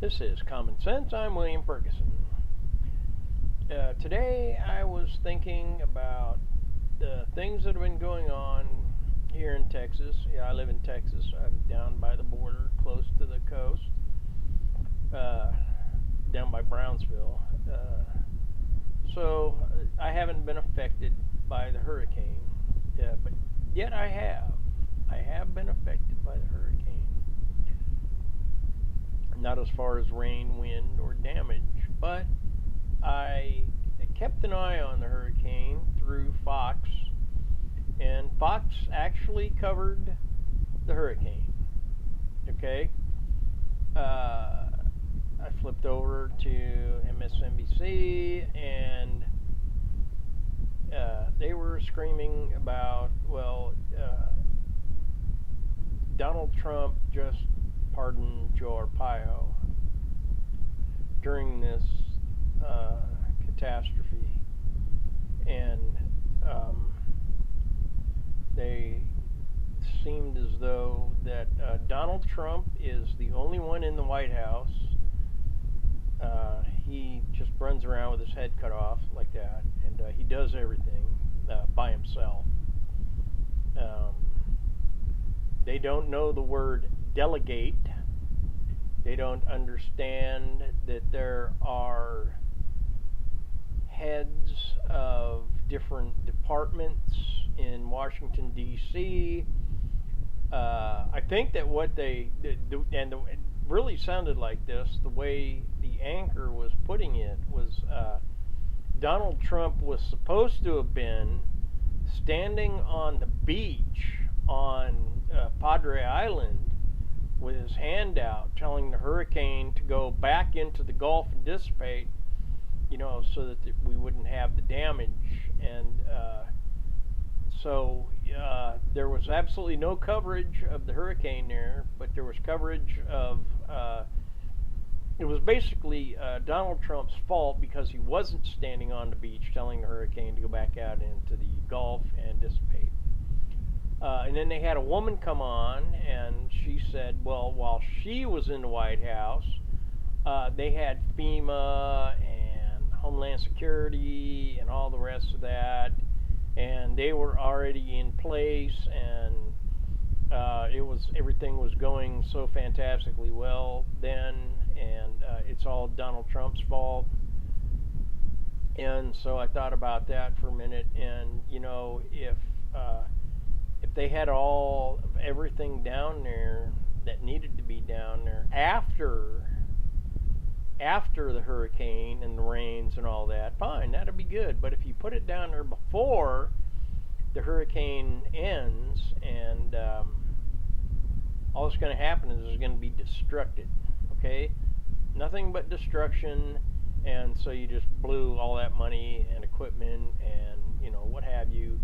This is Common Sense. I'm William Ferguson. Today I was thinking about the things that have been going on here in Texas. Yeah, I live in Texas. I'm down by the border, close to the coast, down by Brownsville. So I haven't been affected by the hurricane, but yet I have. I have been affected by the hurricane. Not as far as rain, wind, or damage, but I kept an eye on the hurricane through Fox, and Fox actually covered the hurricane. Okay? I flipped over to MSNBC, and they were screaming about, Donald Trump just pardoned Joe Arpaio during this catastrophe, and they seemed as though that Donald Trump is the only one in the White House. He just runs around with his head cut off like that, and he does everything by himself. They don't know the word delegate. They don't understand that there are heads of different departments in Washington, D.C. I think that what it really sounded like this, the way the anchor was putting it, was Donald Trump was supposed to have been standing on the beach on Padre Island with his hand out, telling the hurricane to go back into the Gulf and dissipate, so that we wouldn't have the damage. And so there was absolutely no coverage of the hurricane there, but there was coverage of, it was basically Donald Trump's fault because he wasn't standing on the beach telling the hurricane to go back out into the Gulf and dissipate. And then they had a woman come on, and she said, well, while she was in the White House, they had FEMA and Homeland Security and all the rest of that, and they were already in place, and everything was going so fantastically well then, and it's all Donald Trump's fault. And so I thought about that for a minute, and if they had all of everything down there that needed to be down there after the hurricane and the rains and all that, fine, that'd be good. But if you put it down there before the hurricane ends, and all that's going to happen is there's going to be destructed, okay? Nothing but destruction, and so you just blew all that money and equipment and what have you,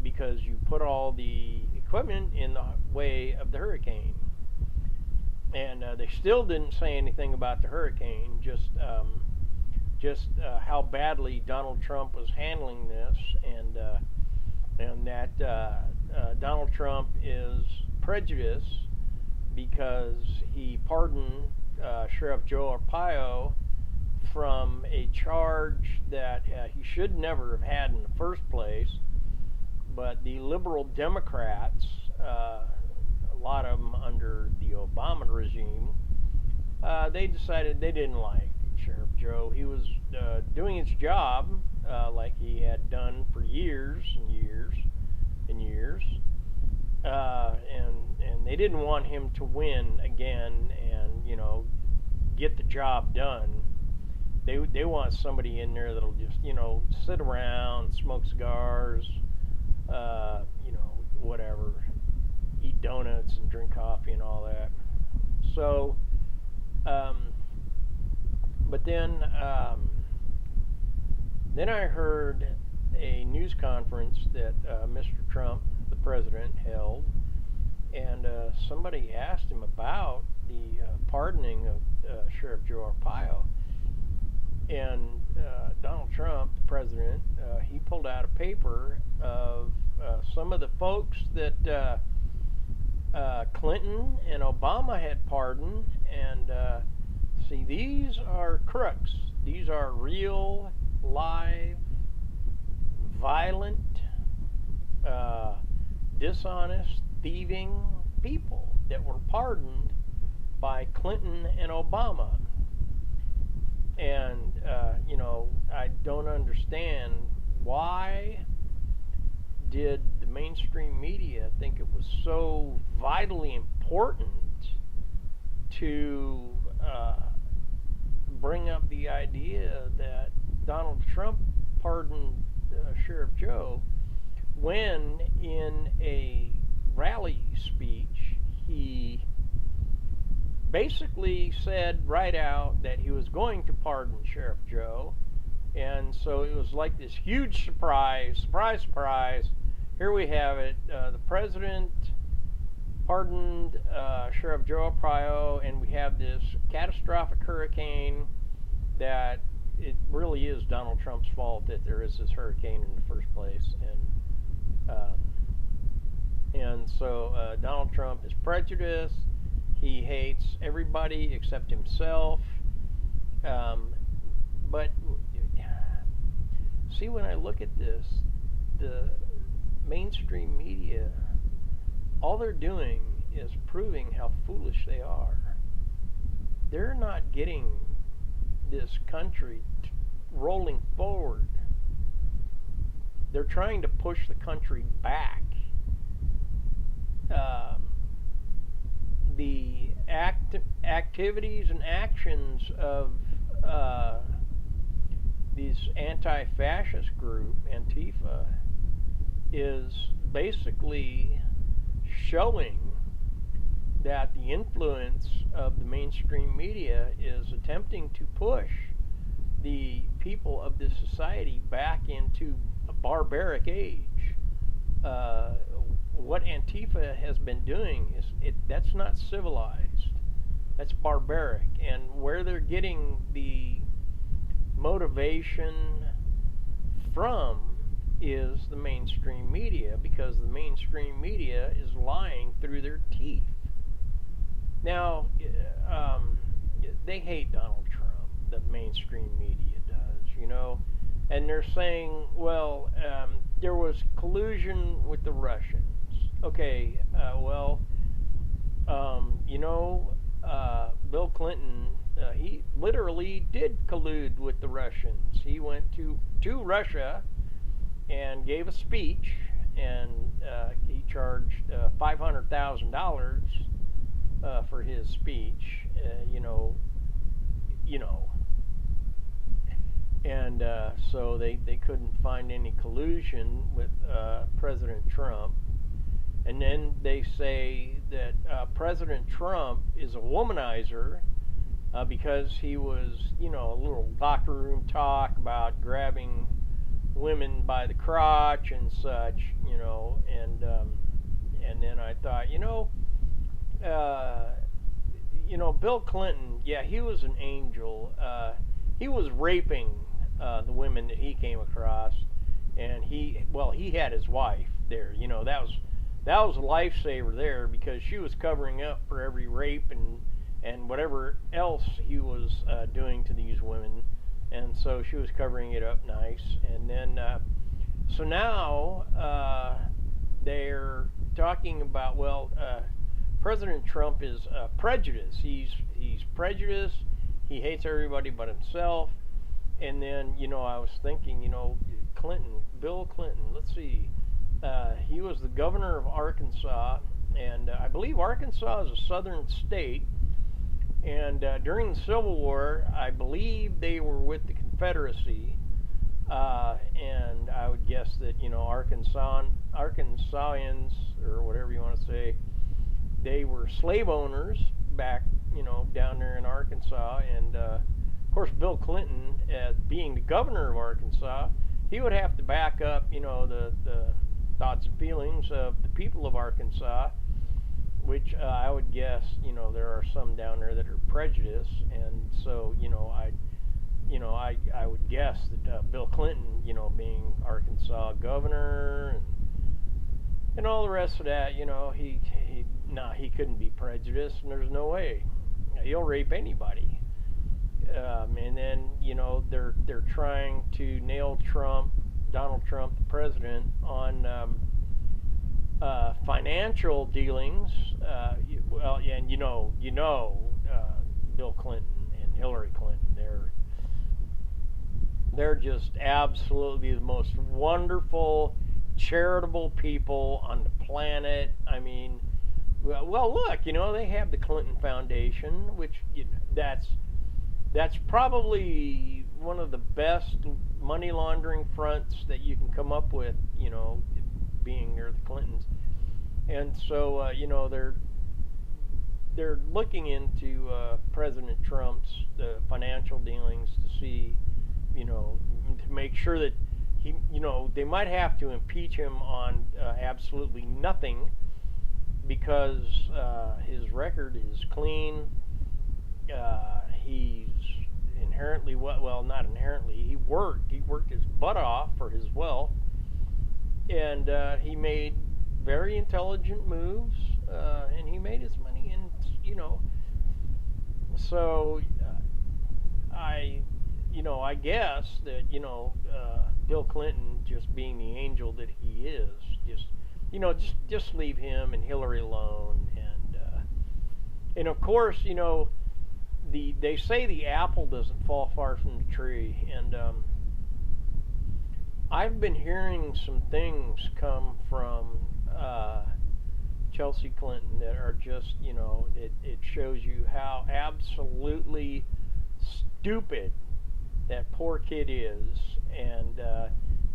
because you put all the equipment in the way of the hurricane. And they still didn't say anything about the hurricane, just how badly Donald Trump was handling this, and that Donald Trump is prejudiced because he pardoned Sheriff Joe Arpaio from a charge that he should never have had in the first place. But the liberal Democrats, a lot of them under the Obama regime, they decided they didn't like Sheriff Joe. He was doing his job like he had done for years and years and years, and they didn't want him to win again and get the job done. They want somebody in there that'll just sit around, smoke cigars, whatever, eat donuts and drink coffee and all that. So, but then I heard a news conference that Mr. Trump, the president, held, and somebody asked him about the pardoning of Sheriff Joe Arpaio. And Donald Trump, the president, he pulled out a paper of some of the folks that Clinton and Obama had pardoned, and See, these are crooks. These are real, live, violent, dishonest, thieving people that were pardoned by Clinton and Obama. And, I don't understand why did the mainstream media think it was so vitally important to bring up the idea that Donald Trump pardoned Sheriff Joe when in a rally speech he basically said right out that he was going to pardon Sheriff Joe. And so it was like this huge surprise, surprise. Here we have it. The president pardoned Sheriff Joe Arpaio, and we have this catastrophic hurricane that it really is Donald Trump's fault that there is this hurricane in the first place. And so Donald Trump is prejudiced. He hates everybody except himself. But see, when I look at this, the mainstream media, all they're doing is proving how foolish they are. They're not getting this country rolling forward. They're trying to push the country back. The activities and actions of this anti-fascist group, Antifa, is basically showing that the influence of the mainstream media is attempting to push the people of this society back into a barbaric age. What Antifa has been doing is that's not civilized. That's barbaric. And where they're getting the motivation from is the mainstream media, because the mainstream media is lying through their teeth. Now, they hate Donald Trump, the mainstream media does, and they're saying, well, there was collusion with the Russians. Okay, Bill Clinton, he literally did collude with the Russians. He went to Russia and gave a speech, and he charged $500,000 for his speech. And so they couldn't find any collusion with President Trump. And then they say that President Trump is a womanizer because he was, a little locker room talk about grabbing women by the crotch and such, and then I thought, Bill Clinton, yeah, he was an angel. He was raping the women that he came across, and he had his wife there. That was a lifesaver there, because she was covering up for every rape and whatever else he was doing to these women, and so she was covering it up nice. And then so now they're talking about, President Trump is prejudiced. He's prejudiced. He hates everybody but himself. And then I was thinking, Bill Clinton. Let's see. He was the governor of Arkansas, and I believe Arkansas is a southern state. And during the Civil War, I believe they were with the Confederacy, and I would guess that Arkansasians, or whatever you want to say, they were slave owners back down there in Arkansas. And of course, Bill Clinton, being the governor of Arkansas, he would have to back up the thoughts and feelings of the people of Arkansas, which I would guess, there are some down there that are prejudiced, and so, I would guess that Bill Clinton, being Arkansas governor and all the rest of that, he couldn't be prejudiced, and there's no way. He'll rape anybody. And then they're trying to nail Donald Trump, the president, on financial dealings. Well, yeah, and Bill Clinton and Hillary Clinton. They're just absolutely the most wonderful, charitable people on the planet. I mean, well, look, they have the Clinton Foundation, which that's probably one of the best money laundering fronts that you can come up with, being near the Clintons. And so, they're looking into President Trump's financial dealings to see, to make sure that he, they might have to impeach him on absolutely nothing, because his record is clean. He's inherently, well, not inherently. He worked his butt off for his wealth, and he made very intelligent moves, and he made his money, and so I guess that Bill Clinton, just being the angel that he is, just leave him and Hillary alone, and of course, they say the apple doesn't fall far from the tree, and I've been hearing some things come from Chelsea Clinton that are just, it shows you how absolutely stupid that poor kid is, and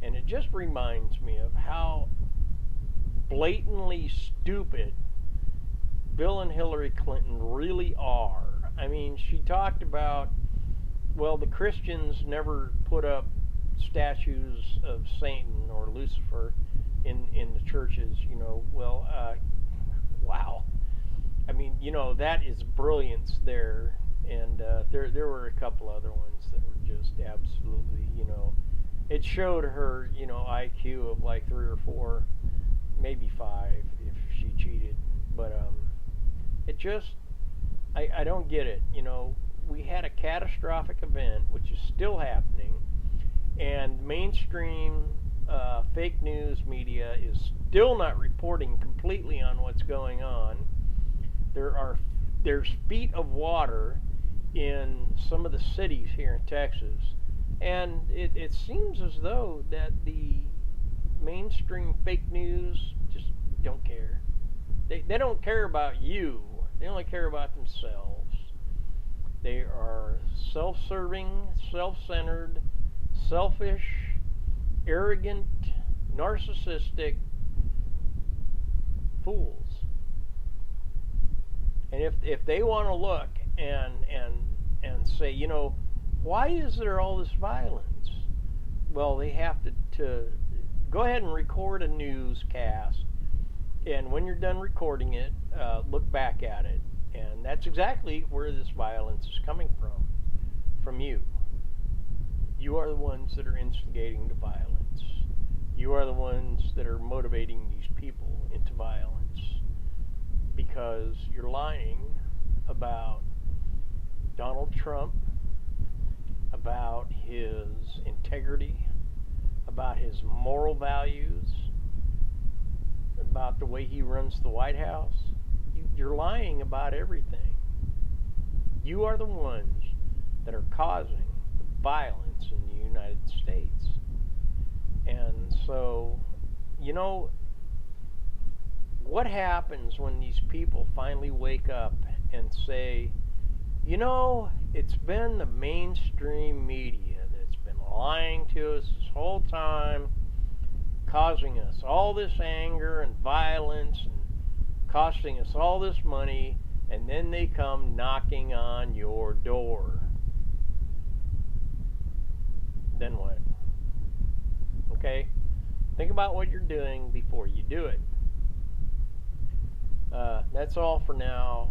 it just reminds me of how blatantly stupid Bill and Hillary Clinton really are. I mean, she talked about, well, the Christians never put up statues of Satan or Lucifer in the churches. Wow. I mean, that is brilliance there, and there were a couple other ones that were just absolutely, it showed her, IQ of like 3 or 4, maybe 5 if she cheated, but it just, I don't get it. We had a catastrophic event, which is still happening, and mainstream fake news media is still not reporting completely on what's going on. There's feet of water in some of the cities here in Texas, and it seems as though that the mainstream fake news just don't care. They don't care about you. They only care about themselves. They are self-serving, self-centered, selfish, arrogant, narcissistic fools. And if they want to look and say, why is there all this violence? Well, they have to go ahead and record a newscast, and when you're done recording it, look back at it, and that's exactly where this violence is coming from you. You are the ones that are instigating the violence. You are the ones that are motivating these people into violence, because you're lying about Donald Trump, about his integrity, about his moral values, about the way he runs the White House. You're lying about everything. You are the ones that are causing the violence in the United States. And so, what happens when these people finally wake up and say, it's been the mainstream media that's been lying to us this whole time, causing us all this anger and violence and costing us all this money, and then they come knocking on your door. Then what? Okay? Think about what you're doing before you do it. That's all for now.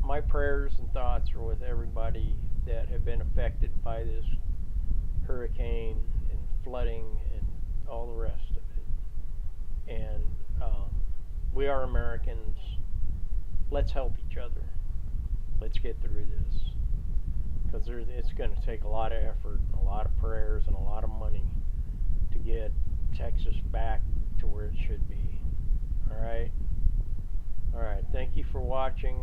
My prayers and thoughts are with everybody that have been affected by this hurricane and flooding and all the rest of it. And we are Americans. let's help each other. Let's get through this, because it's going to take a lot of effort, and a lot of prayers, and a lot of money to get Texas back to where it should be. All right. All right. Thank you for watching.